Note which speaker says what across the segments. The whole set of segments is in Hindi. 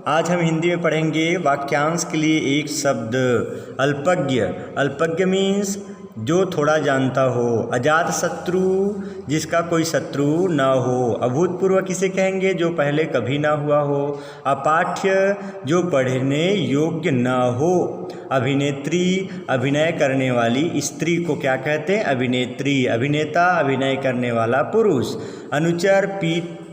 Speaker 1: आज हम हिंदी में पढ़ेंगे वाक्यांश के लिए एक शब्द अल्पज्ञ। अल्पज्ञ मीन्स जो थोड़ा जानता हो। अजात शत्रु जिसका कोई शत्रु ना हो। अभूतपूर्व किसे कहेंगे जो पहले कभी ना हुआ हो। अपाठ्य जो पढ़ने योग्य ना हो। अभिनेत्री अभिनय करने वाली स्त्री को क्या कहते हैं? अभिनेत्री। अभिनेता अभिनय करने वाला पुरुष। अनुचर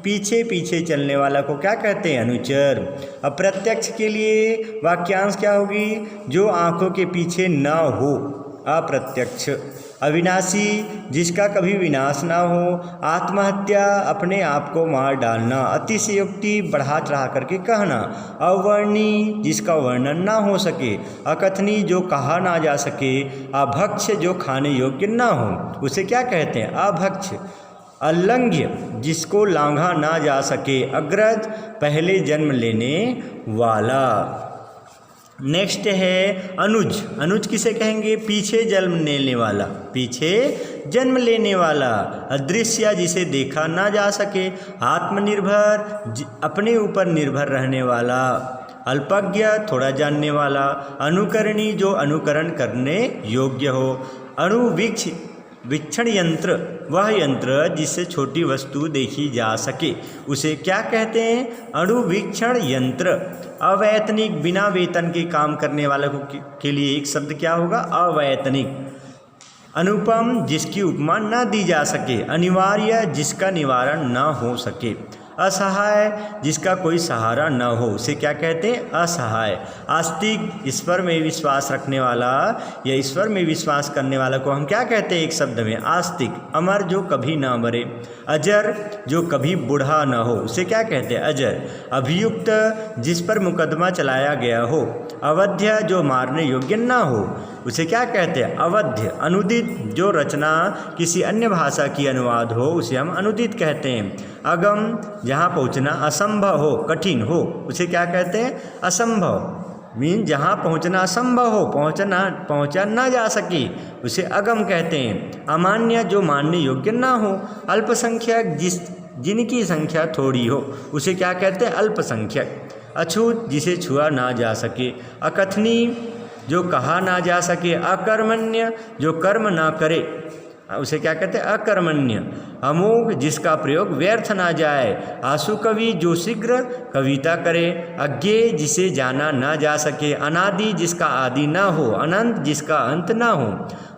Speaker 1: पीछे पीछे चलने वाला को क्या कहते हैं? अनुचर। अप्रत्यक्ष के लिए वाक्यांश क्या होगी? जो आंखों के पीछे ना हो, अप्रत्यक्ष। अविनाशी जिसका कभी विनाश ना हो। आत्महत्या अपने आप को मार डालना। अतिशयोक्ति बढ़ा चढ़ा करके कहना। अवर्णी जिसका वर्णन ना हो सके। अकथनी जो कहा ना जा सके। अभक्ष जो खाने योग्य ना हो, उसे क्या कहते हैं? अभक्ष। अल्लंघ्य जिसको लांघा ना जा सके। अग्रज पहले जन्म लेने वाला। नेक्स्ट है अनुज। अनुज किसे कहेंगे? पीछे जन्म लेने वाला। पीछे जन्म लेने वाला। अदृश्य जिसे देखा ना जा सके। आत्मनिर्भर अपने ऊपर निर्भर रहने वाला। अल्पज्ञ थोड़ा जानने वाला। अनुकरणी जो अनुकरण करने योग्य हो। अणुवीक्ष वीक्षण यंत्र वह यंत्र जिससे छोटी वस्तु देखी जा सके, उसे क्या कहते हैं? अणुवीक्षण यंत्र। अवैतनिक बिना वेतन के काम करने वाले के लिए एक शब्द क्या होगा? अवैतनिक। अनुपम जिसकी उपमा न दी जा सके। अनिवार्य जिसका निवारण न हो सके। असहाय जिसका कोई सहारा न हो, उसे क्या कहते हैं? असहाय। आस्तिक ईश्वर में विश्वास रखने वाला या ईश्वर में विश्वास करने वाला को हम क्या कहते हैं? एक शब्द में आस्तिक। अमर जो कभी ना मरे। अजर जो कभी बूढ़ा न हो, उसे क्या कहते हैं? अजर। अभियुक्त जिस पर मुकदमा चलाया गया हो। अवध्य जो मारने योग्य ना हो, उसे क्या कहते हैं? अवध्य। अनुदित जो रचना किसी अन्य भाषा की अनुवाद हो, उसे हम अनुदित कहते हैं। अगम जहाँ पहुँचना असंभव हो, कठिन हो, उसे क्या कहते हैं? असंभव। मीन जहाँ पहुँचना असंभव हो, पहुँचा ना जा सके, उसे अगम कहते हैं। अमान्य जो मानने योग्य ना हो। अल्पसंख्यक जिनकी संख्या थोड़ी हो, उसे क्या कहते हैं? अल्पसंख्यक। अछूत जिसे छुआ ना जा सके। अकथनी जो कहा ना जा सके। अकर्मण्य जो कर्म ना करे, उसे क्या कहते हैं? अकर्मण्य। अमोघ जिसका प्रयोग व्यर्थ ना जाए। आंसू कवि जो शीघ्र कविता करे। अज्ञेय जिसे जाना ना जा सके। अनादि जिसका आदि ना हो। अनंत जिसका अंत ना हो।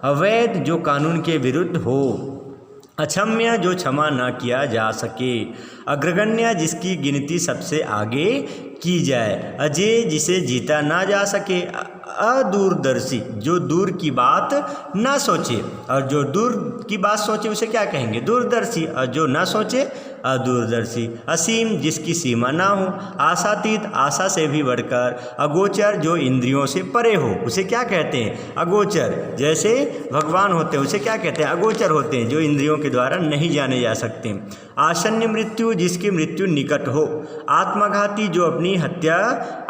Speaker 1: अवैध जो कानून के विरुद्ध हो। अक्षम्य जो क्षमा ना किया जा सके। अग्रगण्य जिसकी गिनती सबसे आगे की जाए। अजय जिसे जीता ना जा सके। अदूरदर्शी जो दूर की बात ना सोचे, और जो दूर की बात सोचे उसे क्या कहेंगे? दूरदर्शी। और जो ना सोचे अदूरदर्शी। असीम जिसकी सीमा ना हो। आशातीत आशा से भी बढ़कर। अगोचर जो इंद्रियों से परे हो, उसे क्या कहते हैं? अगोचर। जैसे भगवान होते हैं, उसे क्या कहते हैं? अगोचर होते हैं, जो इंद्रियों के द्वारा नहीं जाने जा सकते। आसन्न मृत्यु जिसकी मृत्यु निकट हो। आत्मघाती जो अपनी हत्या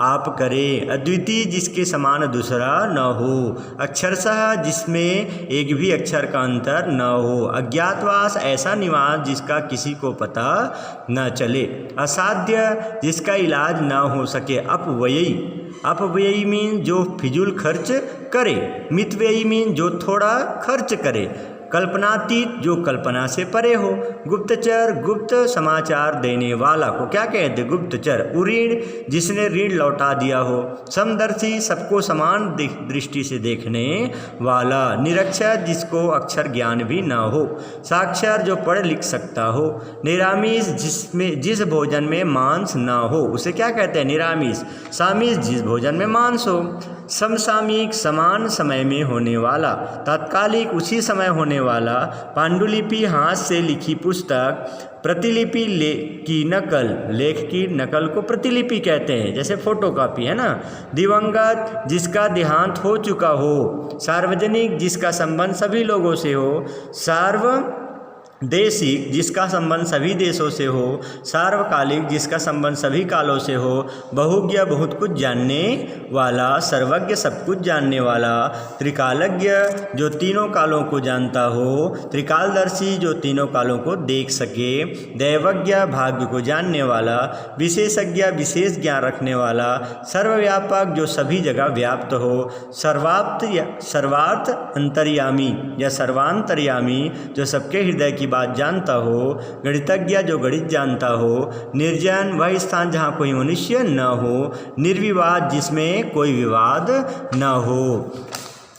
Speaker 1: आप करे। अद्वितीय जिसके समान दूसरा न हो। अक्षरशः जिसमें एक भी अक्षर का अंतर न हो। अज्ञातवास ऐसा निवास जिसका किसी को पता न चले। असाध्य जिसका इलाज ना हो सके। अपव्ययी। अपव्ययी मीन जो फिजूल खर्च करे। मितव्ययी मीन जो थोड़ा खर्च करे। कल्पनातीत जो कल्पना से परे हो। गुप्तचर गुप्त समाचार देने वाला को क्या कहते? गुप्तचर। उऋण जिसने ऋण लौटा दिया हो। समदर्शी सबको समान दृष्टि से देखने वाला। निरक्षर जिसको अक्षर ज्ञान भी ना हो। साक्षर जो पढ़ लिख सकता हो। निरामिष जिस भोजन में मांस ना हो, उसे क्या कहते हैं? निरामिष। सामिष जिस भोजन में मांस हो। समसामयिक समान समय में होने वाला। तात्कालिक उसी समय होने वाला। पांडुलिपि हाथ से लिखी पुस्तक। प्रतिलिपि की नकल। लेख की नकल को प्रतिलिपि कहते हैं, जैसे फोटोकॉपी है ना। दिवंगत जिसका देहांत हो चुका हो। सार्वजनिक जिसका संबंध सभी लोगों से हो। देशिक जिसका संबंध सभी देशों से हो, सार्वकालिक जिसका संबंध सभी कालों से हो, बहुज्ञ बहुत कुछ जानने वाला, सर्वज्ञ सब कुछ जानने वाला, त्रिकालज्ञ जो तीनों कालों को जानता हो, त्रिकालदर्शी जो तीनों कालों को देख सके, दैवज्ञ भाग्य को जानने वाला, विशेषज्ञ विशेष ज्ञान रखने वाला, सर्वव्यापक जो सभी जगह व्याप्त हो, सर्वार्थ अंतर्यामी या सर्वांतर्यामी जो सबके हृदय की बात जानता हो, गणितज्ञ जो गणित जानता हो, निर्जन वह स्थान जहाँ कोई मनुष्य न हो, निर्विवाद जिसमें कोई विवाद न हो।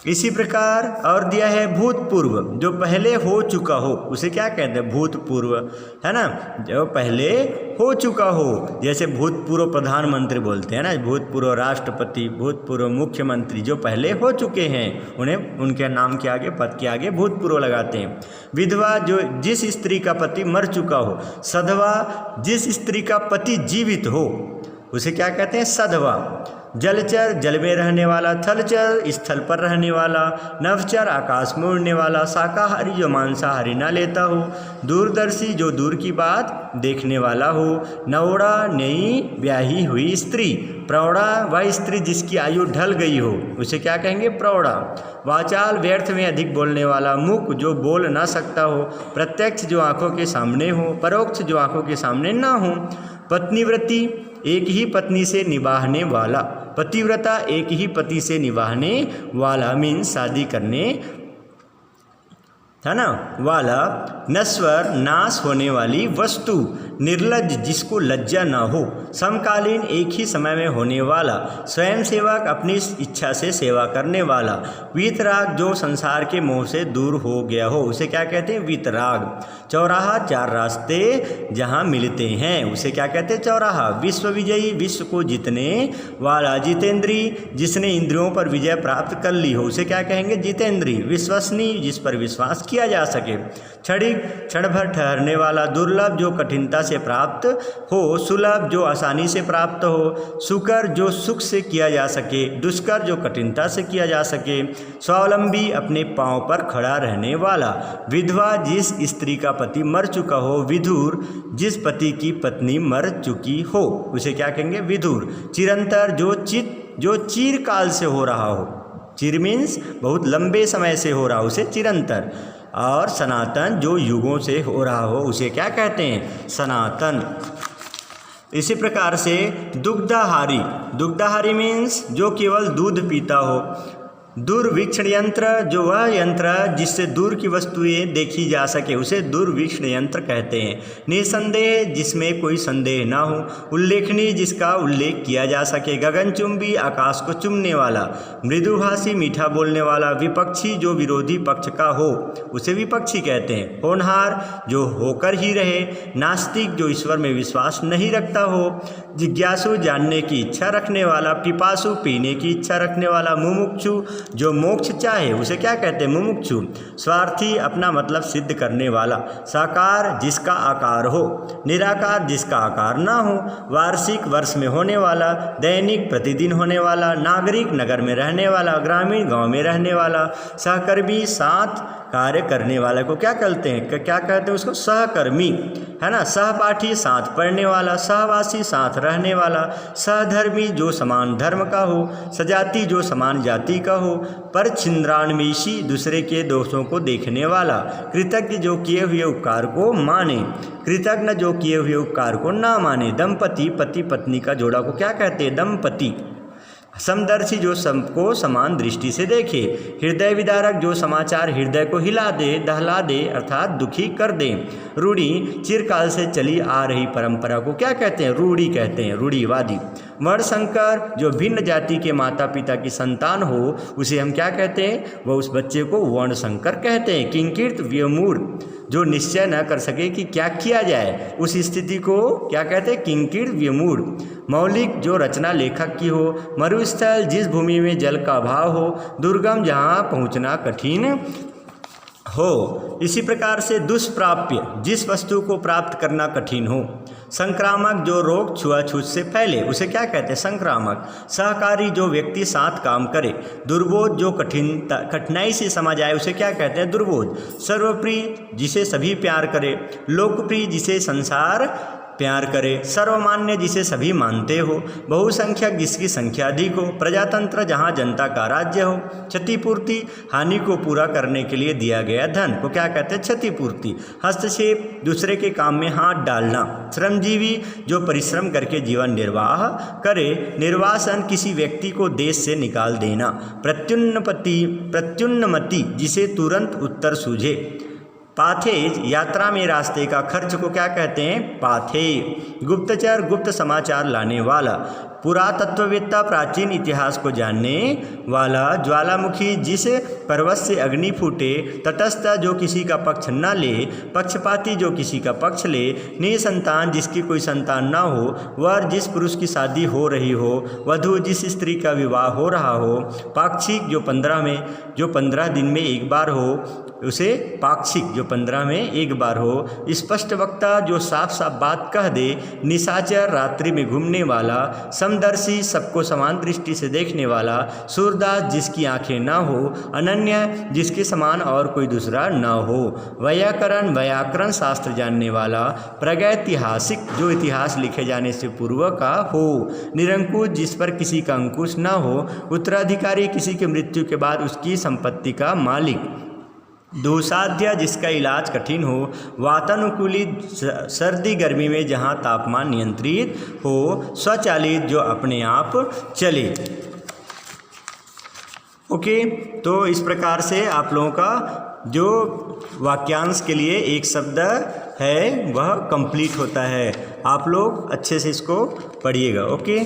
Speaker 1: इसी प्रकार और दिया है भूतपूर्व जो पहले हो चुका हो, उसे क्या कहते हैं? भूतपूर्व, है ना, जो पहले हो चुका हो। जैसे भूतपूर्व प्रधानमंत्री बोलते हैं ना, भूतपूर्व राष्ट्रपति, भूतपूर्व मुख्यमंत्री, जो पहले हो चुके हैं उन्हें उनके नाम के आगे, पद के आगे भूतपूर्व लगाते हैं। विधवा जो जिस स्त्री का पति मर चुका हो, सधवा जिस स्त्री का पति जीवित हो उसे क्या कहते हैं? सधवा। जलचर जल में रहने वाला, थलचर स्थल पर रहने वाला, नभचर आकाश में उड़ने वाला, शाकाहारी जो मांसाहारी ना लेता हो, दूरदर्शी जो दूर की बात देखने वाला हो, नवड़ा नई ब्याही हुई स्त्री, प्रौढ़ा वह स्त्री जिसकी आयु ढल गई हो उसे क्या कहेंगे? प्रौढ़ा। वाचाल व्यर्थ में अधिक बोलने वाला, मुख जो बोल ना सकता हो, प्रत्यक्ष जो आंखों के सामने हो, परोक्ष जो आंखों के सामने ना हो, पत्नीव्रती एक ही पत्नी से निभाने वाला, पतिव्रता एक ही पति से निभाने वाला मीन्स शादी करने है ना वाला, नश्वर नाश होने वाली वस्तु, निर्लज्ज जिसको लज्जा ना हो, समकालीन एक ही समय में होने वाला, स्वयं सेवक अपनी इच्छा से सेवा करने वाला, वीतराग जो संसार के मोह से दूर हो गया हो उसे क्या कहते हैं? वीतराग। चौराहा चार रास्ते जहाँ मिलते हैं उसे क्या कहते हैं? चौराहा। विश्व विजयी विश्व को जीतने वाला, जितेंद्री जिसने इंद्रियों पर विजय प्राप्त कर ली हो उसे क्या कहेंगे? जितेंद्री। विश्वसनीय जिस पर विश्वास किया जा सके, क्षणिक क्षण भर ठहरने वाला, दुर्लभ जो कठिनता से प्राप्त हो, सुलभ जो आसानी से प्राप्त हो, सुकर जो सुख से किया जा सके, दुष्कर जो कठिनता से किया जा सके, स्वावलंबी अपने पांव पर खड़ा रहने वाला, विधवा जिस स्त्री का पति मर चुका हो, विधुर जिस पति की पत्नी मर चुकी हो उसे क्या कहेंगे? विधुर। चिरंतर जो चिरकाल से हो रहा हो, चिर मीन्स बहुत लंबे समय से हो रहा हो उसे चिरंतर, और सनातन जो युगों से हो रहा हो उसे क्या कहते हैं? सनातन। इसी प्रकार से दुग्धाहारी, दुग्धाहारी मीन्स जो केवल दूध पीता हो, दूरवीक्षण यंत्र जो वह यंत्र जिससे दूर की वस्तुएं देखी जा सके उसे दूरवीक्षण यंत्र कहते हैं, निसंदेह जिसमें कोई संदेह ना हो, उल्लेखनीय जिसका उल्लेख किया जा सके, गगनचुंबी आकाश को चुमने वाला, मृदुभाषी मीठा बोलने वाला, विपक्षी जो विरोधी पक्ष का हो उसे विपक्षी कहते हैं, होनहार जो होकर ही रहे, नास्तिक जो ईश्वर में विश्वास नहीं रखता हो, जिज्ञासु जानने की इच्छा रखने वाला, पिपासु पीने की इच्छा रखने वाला, मुमुक्षु जो मोक्ष चाहे उसे क्या कहते हैं? मुमुक्षु। स्वार्थी अपना मतलब सिद्ध करने वाला, साकार जिसका आकार हो, निराकार जिसका आकार ना हो, वार्षिक वर्ष में होने वाला, दैनिक प्रतिदिन होने वाला, नागरिक नगर में रहने वाला, ग्रामीण गांव में रहने वाला, सहकर्मी साथ कार्य करने वाले को क्या कहते हैं? क्या कहते हैं उसको? सहकर्मी, है ना। सहपाठी साथ पढ़ने वाला, सहवासी साथ रहने वाला, सहधर्मी जो समान धर्म का हो, सजाति जो समान जाति का हो, पर छिंद्रान्वेषी दूसरे के दोषों को देखने वाला, कृतज्ञ जो किए हुए उपकार को माने, कृतज्ञ जो किए हुए उपकार को ना माने, दंपति पति पत्नी का जोड़ा को क्या कहते हैं? दंपति। समदर्शी जो सबको समान दृष्टि से देखे, हृदय विदारक जो समाचार हृदय को हिला दे, दहला दे अर्थात दुखी कर दे, रूढ़ी चिरकाल से चली आ रही परंपरा को क्या कहते हैं? रूढ़ी कहते हैं, रूढ़ीवादी। वर्णशंकर जो भिन्न जाति के माता पिता की संतान हो उसे हम क्या कहते हैं? वह उस बच्चे को वर्णशंकर कहते हैं। किंकिर्त व्यमूढ़ जो निश्चय न कर सके कि क्या किया जाए उस स्थिति को क्या कहते हैं? किंकिर व्यमूढ़। मौलिक जो रचना लेखक की हो, मरुस्थल जिस भूमि में जल का अभाव हो, दुर्गम जहाँ पहुँचना कठिन हो। इसी प्रकार से दुष्प्राप्य जिस वस्तु को प्राप्त करना कठिन हो, संक्रामक जो रोग छुआछूत से फैले उसे क्या कहते हैं? संक्रामक। सहकारी जो व्यक्ति साथ काम करे। दुर्बोध जो कठिनाई से समझ आए उसे क्या कहते हैं? दुर्बोध। सर्वप्रिय जिसे सभी प्यार करे। लोकप्रिय जिसे संसार प्यार करे। सर्वमान्य जिसे सभी मानते हो। बहुसंख्यक जिसकी संख्या अधिक हो। प्रजातंत्र जहाँ जनता का राज्य हो। क्षतिपूर्ति हानि को पूरा करने के लिए दिया गया धन को क्या कहते हैं? क्षतिपूर्ति। हस्तक्षेप दूसरे के काम में हाथ डालना। श्रमजीवी जो परिश्रम करके जीवन निर्वाह करे। निर्वासन किसी व्यक्ति को देश से निकाल देना। प्रत्युन्नमति जिसे तुरंत उत्तर सूझे। पाथेज यात्रा में रास्ते का खर्च को क्या कहते हैं? पाथे। गुप्तचर गुप्त समाचार लाने वाला। पुरातत्ववेत्ता प्राचीन इतिहास को जानने वाला। ज्वालामुखी जिस पर्वत से अग्नि फूटे। तटस्थ जो किसी का पक्ष न ले। पक्षपाती जो किसी का पक्ष ले। निसंतान जिसकी कोई संतान न हो। वर जिस पुरुष की शादी हो रही हो। वधू जिस स्त्री का विवाह हो रहा हो। पाक्षिक जो 15 दिन में एक बार हो उसे पाक्षिक जो 15 में एक बार हो। स्पष्ट वक्ता जो साफ साफ बात कह दे। निशाचर रात्रि में घूमने वाला। समदर्शी सबको समान दृष्टि से देखने वाला। सूरदास जिसकी आंखें न हो। अनन्य जिसके समान और कोई दूसरा न हो। व्याकरण शास्त्र जानने वाला। प्रागैतिहासिक जो इतिहास लिखे जाने से पूर्व का हो। निरंकुश जिस पर किसी का अंकुश न हो। उत्तराधिकारी किसी की मृत्यु के बाद उसकी संपत्ति का मालिक। दुस्साध्य जिसका इलाज कठिन हो। वातानुकूलित सर्दी गर्मी में जहाँ तापमान नियंत्रित हो। स्वचालित जो अपने आप चले। ओके, तो इस प्रकार से आप लोगों का जो वाक्यांश के लिए एक शब्द है वह कंप्लीट होता है। आप लोग अच्छे से इसको पढ़िएगा। ओके।